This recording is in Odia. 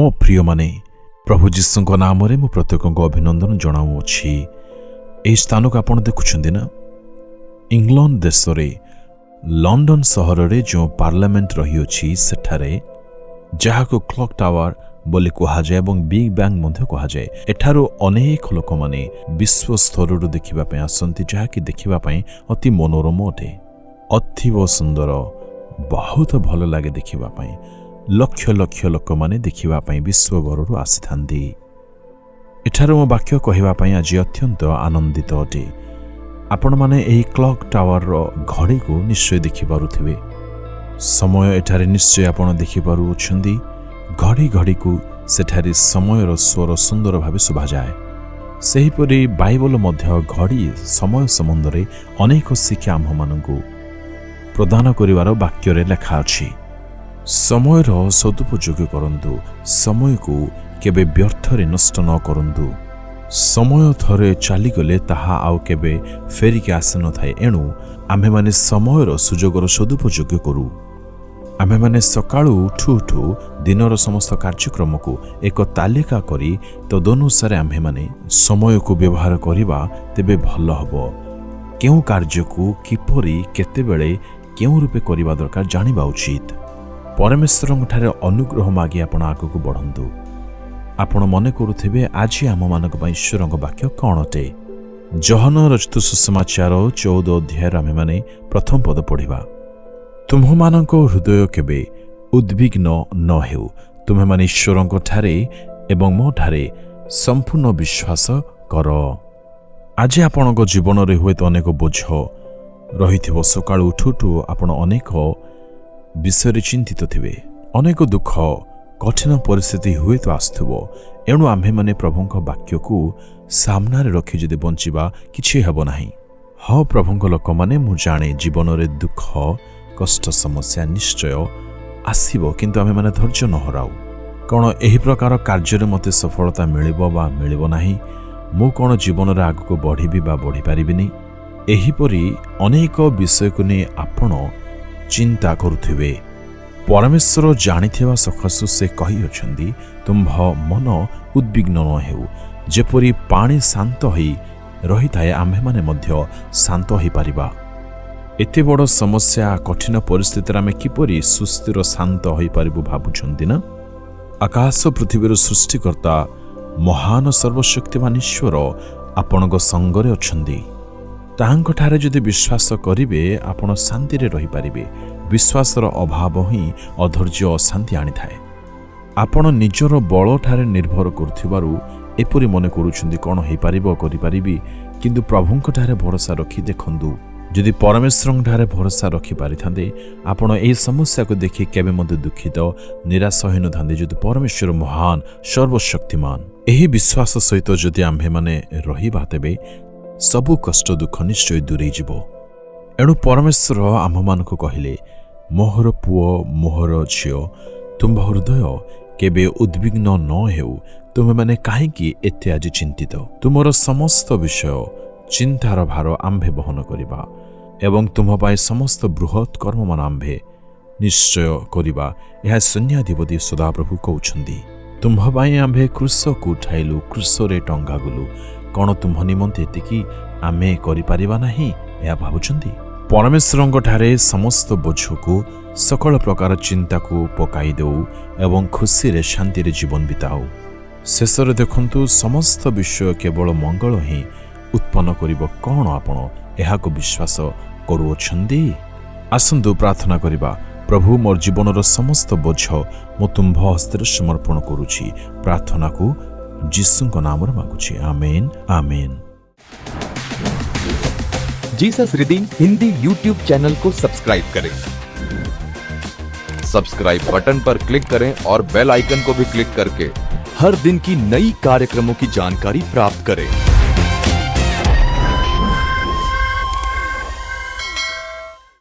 मो प्रिय माने प्रभु जीशुଙ୍କ नामରେ ମୁଁ ପ୍ରତ୍ୟେକଙ୍କୁ ଅଭିନନ୍ଦନ ଜଣାଉଅଛି। ଏହି ସ୍ଥାନକୁ ଆପଣ ଦେଖୁଛନ୍ତି ନା, ଇଂଲଣ୍ଡ ଦେଶରେ ଲଣ୍ଡନ ସହରରେ ଯେଉଁ ପାର୍ଲାମେଣ୍ଟ ରହିଅଛି ସେଠାରେ ଯାହାକୁ କ୍ଲକ୍ ଟାୱାର ବୋଲି କୁହାଯାଏ ଏବଂ ବିଗ୍ ବ୍ୟାଙ୍ଗ ମଧ୍ୟ କୁହାଯାଏ। ଏଠାରୁ ଅନେକ ଲୋକମାନେ ବିଶ୍ୱ ସ୍ତରରୁ ଦେଖିବା ପାଇଁ ଆସନ୍ତି, ଯାହାକି ଦେଖିବା ପାଇଁ ଅତି ମନୋରମ ଅଟେ, ଅତୀବ ସୁନ୍ଦର, ବହୁତ ଭଲ ଲାଗେ ଦେଖିବା ପାଇଁ। ଲକ୍ଷ ଲକ୍ଷ ଲୋକମାନେ ଦେଖିବା ପାଇଁ ବିଶ୍ୱଭରରୁ ଆସିଥାନ୍ତି। ଏଠାରୁ ମୋ ବାକ୍ୟ କହିବା ପାଇଁ ଆଜି ଅତ୍ୟନ୍ତ ଆନନ୍ଦିତ ଅଟେ। ଆପଣମାନେ ଏହି କ୍ଲକ୍ ଟାୱାରର ଘଡ଼ିକୁ ନିଶ୍ଚୟ ଦେଖିପାରୁଥିବେ। ସମୟ ଏଠାରେ ନିଶ୍ଚୟ ଆପଣ ଦେଖିପାରୁଅଛନ୍ତି। ଘଡ଼ି ଘଡ଼ିକୁ ସେଠାରେ ସମୟର ସ୍ୱର ସୁନ୍ଦର ଭାବେ ଶୁଭାଯାଏ। ସେହିପରି ବାଇବଲ ମଧ୍ୟ ଘଡ଼ି ସମୟ ସମ୍ବନ୍ଧରେ ଅନେକ ଶିକ୍ଷା ଆମ୍ଭମାନଙ୍କୁ ପ୍ରଦାନ କରିବାର ବାକ୍ୟରେ ଲେଖା ଅଛି। ସମୟର ସଦୁପଯୋଗ କରନ୍ତୁ, ସମୟକୁ କେବେ ବ୍ୟର୍ଥରେ ନଷ୍ଟ ନ କରନ୍ତୁ। ସମୟ ଥରେ ଚାଲିଗଲେ ତାହା ଆଉ କେବେ ଫେରିକି ଆସିନଥାଏ। ଏଣୁ ଆମ୍ଭେମାନେ ସମୟର ସୁଯୋଗର ସଦୁପଯୋଗ କରୁ। ଆମ୍ଭେମାନେ ସକାଳୁ ଉଠୁ ଉଠୁ ଦିନର ସମସ୍ତ କାର୍ଯ୍ୟକ୍ରମକୁ ଏକ ତାଲିକା କରି ତଦନୁସାରେ ଆମ୍ଭେମାନେ ସମୟକୁ ବ୍ୟବହାର କରିବା, ତେବେ ଭଲ ହେବ। କେଉଁ କାର୍ଯ୍ୟକୁ କିପରି କେତେବେଳେ କେଉଁ ରୂପେ କରିବା ଦରକାର ଜାଣିବା ଉଚିତ। ପରମେଶ୍ୱରଙ୍କଠାରେ ଅନୁଗ୍ରହ ମାଗି ଆପଣ ଆଗକୁ ବଢ଼ନ୍ତୁ। ଆପଣ ମନେ କରୁଥିବେ ଆଜି ଆମମାନଙ୍କ ପାଇଁ ଈଶ୍ୱରଙ୍କ ବାକ୍ୟ କ'ଣ ଅଟେ। ଯୋହନ ରଚିତ ସୁସମାଚାର 14 ଅଧ୍ୟାୟରେ ଆମେମାନେ ପ୍ରଥମ ପଦ ପଢ଼ିବା। ତୁମ୍ଭମାନଙ୍କ ହୃଦୟ କେବେ ଉଦ୍ବିଗ୍ନ ନ ହେଉ, ତୁମ୍ଭେମାନେ ଈଶ୍ୱରଙ୍କ ଠାରେ ଏବଂ ମୋ ଠାରେ ସମ୍ପୂର୍ଣ୍ଣ ବିଶ୍ୱାସ କର। ଆଜି ଆପଣଙ୍କ ଜୀବନରେ ହୁଏତ ଅନେକ ବୋଝ ରହିଥିବ। ସକାଳୁ ଉଠୁ ଉଠୁ ଆପଣ ଅନେକ ବିଷୟରେ ଚିନ୍ତିତ ଥିବେ। ଅନେକ ଦୁଃଖ, କଠିନ ପରିସ୍ଥିତି ହୁଏତ ଆସୁଥିବ। ଏଣୁ ଆମ୍ଭେମାନେ ପ୍ରଭୁଙ୍କ ବାକ୍ୟକୁ ସାମ୍ନାରେ ରଖି ଯଦି ବଞ୍ଚିବା, କିଛି ହେବ ନାହିଁ। ହଁ ପ୍ରଭୁଙ୍କ ଲୋକମାନେ, ମୁଁ ଜାଣେ ଜୀବନରେ ଦୁଃଖ, କଷ୍ଟ, ସମସ୍ୟା ନିଶ୍ଚୟ ଆସିବ, କିନ୍ତୁ ଆମେମାନେ ଧୈର୍ଯ୍ୟ ନ ହରାଉ। କ'ଣ ଏହି ପ୍ରକାର କାର୍ଯ୍ୟରେ ମୋତେ ସଫଳତା ମିଳିବ ବା ମିଳିବ ନାହିଁ? ମୁଁ କ'ଣ ଜୀବନରେ ଆଗକୁ ବଢ଼ିବି ବା ବଢ଼ିପାରିବିନି? ଏହିପରି ଅନେକ ବିଷୟକୁ ନେଇ ଆପଣ ଚିନ୍ତା କରୁଥିବେ। ପରମେଶ୍ୱର ଜାଣିଥିବା ସକାଶୁ ସେ କହିଅଛନ୍ତି, ତୁମ୍ଭ ମନ ଉଦ୍ବିଗ୍ନ ନ ହେଉ। ଯେପରି ପାଣି ଶାନ୍ତ ହୋଇ ରହିଥାଏ, ଆମ୍ଭେମାନେ ମଧ୍ୟ ଶାନ୍ତ ହୋଇପାରିବା। ଏତେ ବଡ଼ ସମସ୍ୟା, କଠିନ ପରିସ୍ଥିତିରେ ଆମେ କିପରି ସୁସ୍ଥିର ଶାନ୍ତ ହୋଇପାରିବୁ ଭାବୁଛନ୍ତି ନା? ଆକାଶ ପୃଥିବୀର ସୃଷ୍ଟିକର୍ତ୍ତା ମହାନ ସର୍ବଶକ୍ତିମାନ ଈଶ୍ୱର ଆପଣଙ୍କ ସଙ୍ଗରେ ଅଛନ୍ତି। ତାହାଙ୍କଠାରେ ଯଦି ବିଶ୍ୱାସ କରିବେ, ଆପଣ ଶାନ୍ତିରେ ରହିପାରିବେ। ବିଶ୍ୱାସର ଅଭାବ ହିଁ ଅଧୈର୍ଯ୍ୟ ଓ ଅଶାନ୍ତି ଆଣିଥାଏ। ଆପଣ ନିଜର ବଳଠାରେ ନିର୍ଭର କରୁଥିବାରୁ ଏପରି ମନେ କରୁଛନ୍ତି, କ'ଣ ହୋଇପାରିବ, କରିପାରିବି। କିନ୍ତୁ ପ୍ରଭୁଙ୍କଠାରେ ଭରସା ରଖି ଦେଖନ୍ତୁ। ଯଦି ପରମେଶ୍ୱରଙ୍କଠାରେ ଭରସା ରଖିପାରିଥାନ୍ତେ, ଆପଣ ଏହି ସମସ୍ୟାକୁ ଦେଖି କେବେ ମଧ୍ୟ ଦୁଃଖିତ, ନିରାଶ ହୋଇନଥାନ୍ତେ। ଯଦି ପରମେଶ୍ୱର ମହାନ, ସର୍ବଶକ୍ତିମାନ, ଏହି ବିଶ୍ୱାସ ସହିତ ଯଦି ଆମ୍ଭେମାନେ ରହିବା, ତେବେ ସବୁ କଷ୍ଟ ଦୁଃଖ ନିଶ୍ଚୟ ଦୂରେଇଯିବ। ଏଣୁ ପରମେଶ୍ୱର ଆମ୍ଭମାନଙ୍କୁ କହିଲେ, ମୋହର ପୁଅ, ମୋହର ଝିଅ, ତୁମ୍ଭ ହୃଦୟ କେବେ ଉଦ୍ବିଗ୍ନ ନ ହେଉ। ତୁମେମାନେ କାହିଁକି ଏତେ ଆଜି ଚିନ୍ତିତ? ତୁମର ସମସ୍ତ ବିଷୟ ଚିନ୍ତାର ଭାର ଆମ୍ଭେ ବହନ କରିବା ଏବଂ ତୁମ ପାଇଁ ସମସ୍ତ ବୃହତ୍ କର୍ମମାନ ଆମ୍ଭେ ନିଶ୍ଚୟ କରିବା। ଏହା ସୈନ୍ୟାଧିପତି ସଦାପ୍ରଭୁ କହୁଛନ୍ତି। ତୁମ୍ଭ ପାଇଁ ଆମ୍ଭେ କ୍ରୁଶକୁ ଉଠାଇଲୁ, କ୍ରୁଶରେ ଟଙ୍ଗାଗଲୁ। କ'ଣ ତୁମ୍ଭ ନିମନ୍ତେ ଏତିକି ଆମେ କରିପାରିବା ନାହିଁ? ଏହା ଭାବୁଛନ୍ତି? ପରମେଶ୍ୱରଙ୍କଠାରେ ସମସ୍ତ ବୋଝକୁ, ସକଳ ପ୍ରକାର ଚିନ୍ତାକୁ ପକାଇ ଦେଉ ଏବଂ ଖୁସିରେ ଶାନ୍ତିରେ ଜୀବନ ବିତାଉ। ଶେଷରେ ଦେଖନ୍ତୁ, ସମସ୍ତ ବିଷୟ କେବଳ ମଙ୍ଗଳ ହିଁ ଉତ୍ପନ୍ନ କରିବ। କ'ଣ ଆପଣ ଏହାକୁ ବିଶ୍ୱାସ କରୁଅଛନ୍ତି? ଆସନ୍ତୁ ପ୍ରାର୍ଥନା କରିବା। ପ୍ରଭୁ, ମୋର ଜୀବନର ସମସ୍ତ ବୋଝ ମୁଁ ତୁମ୍ଭ ହସ୍ତରେ ସମର୍ପଣ କରୁଛି। ପ୍ରାର୍ଥନାକୁ ଯୀଶୁଙ୍କ ନାମରେ ମାଗୁଛି। Amen, amen. Jesus Redeem Hindi YouTube channel को सब्सक्राइब करें। सब्सक्राइब बटन पर क्लिक करें और बेल आइकन को भी क्लिक करके हर दिन की नई कार्यक्रमों की जानकारी प्राप्त करें।